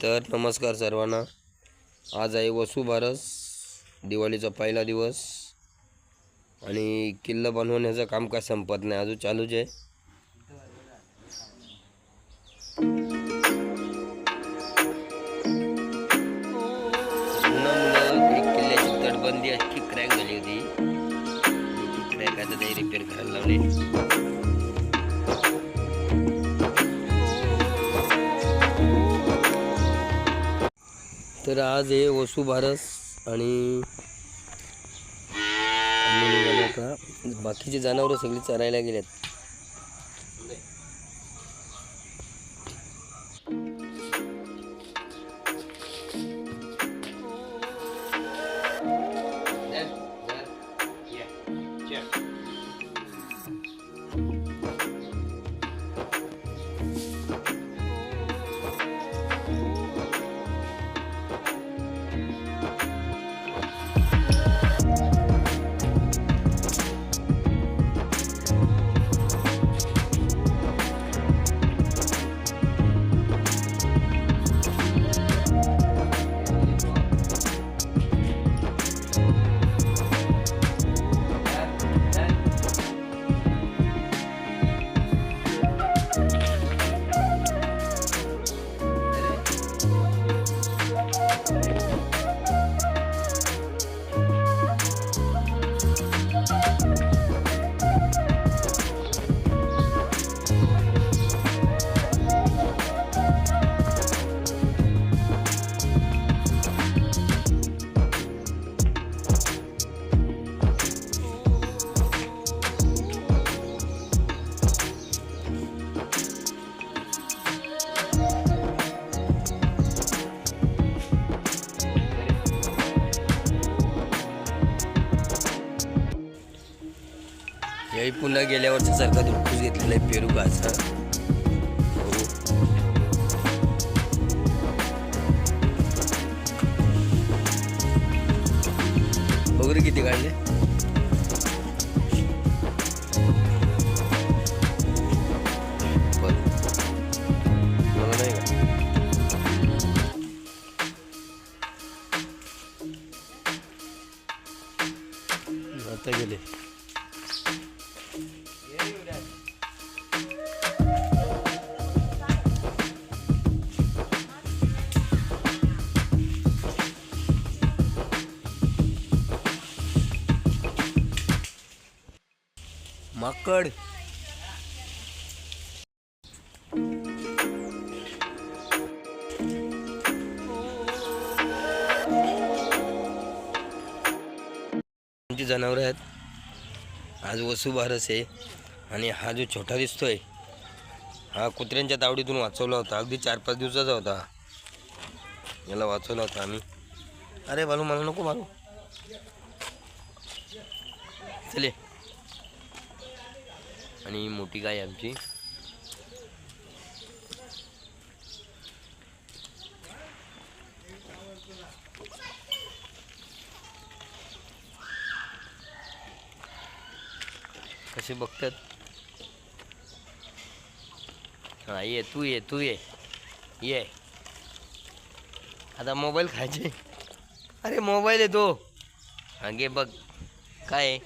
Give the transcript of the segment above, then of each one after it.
तर नमस्कार सर्वांना। आज आहे वसुबारस, दिवाळीचा पहिला दिवस आणि किल्ला बनवण्याचं काम काय संपत नाही, अजून चालूच आहे। एक किल्ल्याची तटबंदी अख्खी क्रॅक झाली होती, ती क्रॅक आता ते रिपेअर करायला लावली। तर आज आहे वसुबारस आणि आता बाकीचे जनावरं सगळी चरायला गेलेत। याही पुन्हा गेल्या वर्षासारखा धुडकूस घेतलेला आहे पेरू घाचा। वगैरे किती काढले? मला नाही का आता गेले। माकड आमची जनावर आहेत। आज वसुबारस आहे आणि हा जो छोटा दिसतोय हा कुत्र्यांच्या तावडीतून वाचवला होता, अगदी 4-5 दिवसाचा होता। याला वाचवला होता आम्ही। अरे बालू मला नको मारू, चले। आणि मोठी गाय आमची कसे बघतात। हा ये तू ये आता मोबाईल खायचे। अरे मोबाईल आहे तो, हा घे बघ काय आहे?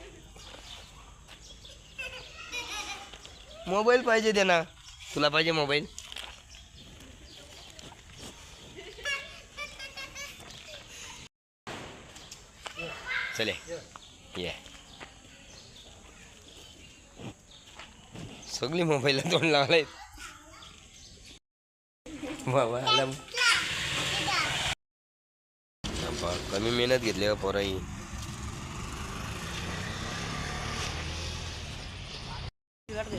मोबाईल पाहिजे त्यांना, तुला पाहिजे मोबाईल? चले ये, सगळी मोबाईलला तोंड लावलाय बाबा। आला कमी मेहनत घेतली का पोराही।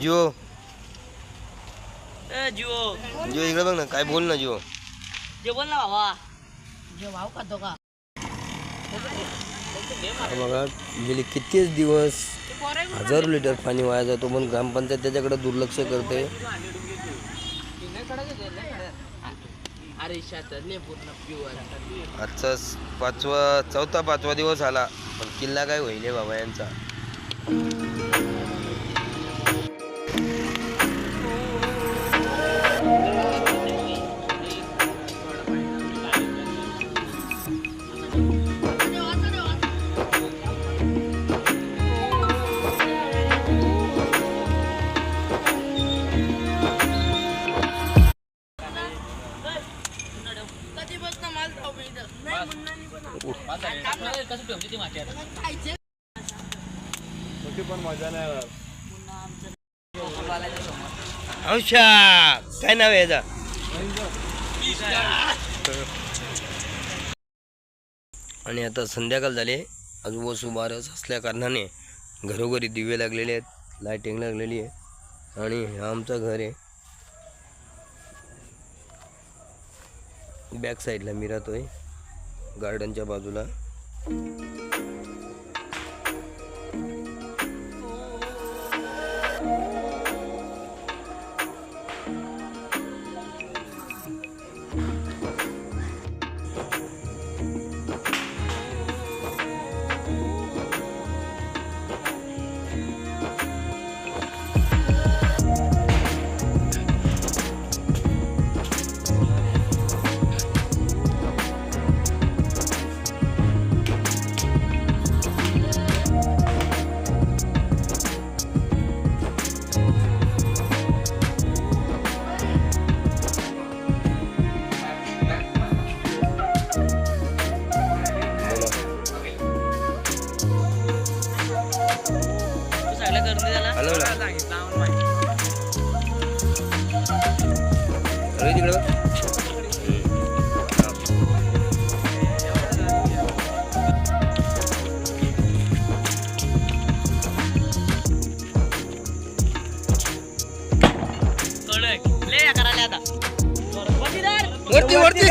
जिओ जिओ इकडे बघ ना, काय बोल ना जिओ। बोल ना बाबा, भाव खातो का? बघा गेले कितीच दिवस हजारो लिटर पाणी वाया जातो, पण ग्रामपंचायत त्याच्याकडे दुर्लक्ष करते। आजचा 4-5 दिवस आला, पण किल्ला काय होईल बाबा यांचा। पण मजा नाही येणार. औषा काय नाव आहे याचा? आणि आता संध्याकाळ झाले, आज वसुबारस असल्या कारणाने घरोघरी दिवे लागलेले आहेत, लाईटिंग लागलेली आहे. आणि हे आमचं घर आहे. बॅक साईडला मी राहतोय, गार्डनच्या बाजूला. हॅलो ना अरे तिकडं बघ. वरती वरती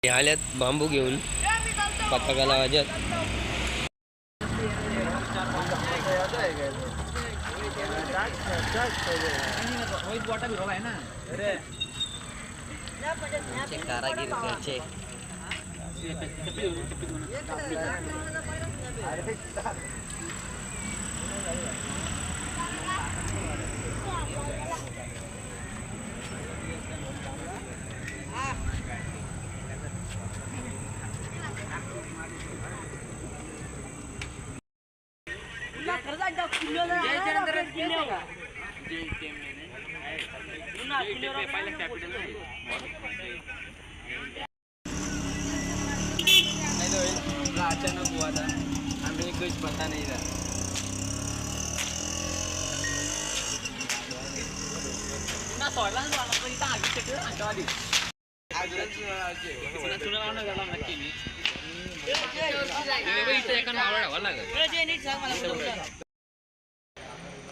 आल्यात बांबू घेऊन पताका लावायच्यात. कारागीर घरचे अचानक हुआ था, हमें कुछ पता नहीं था.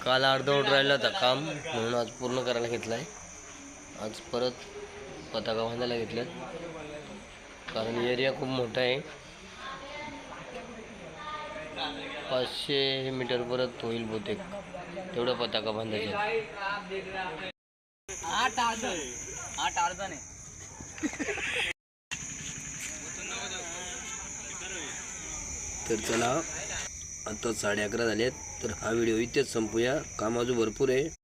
काल अर्धवट राहिला होता काम, म्हणून आज पूर्ण करायला घेतलाय. आज परत पताका बांधायला घेतल्यात, कारण एरिया खूप मोठा आहे. 500 मीटर परत होईल बहुतेक, तेवढं पताका बांधायचे. 8 अर्धा नाही. तर चला, आता 11:30 झालेत. तर हा व्हिडिओ इथेच संपूया, काम अजून भरपूर आहे.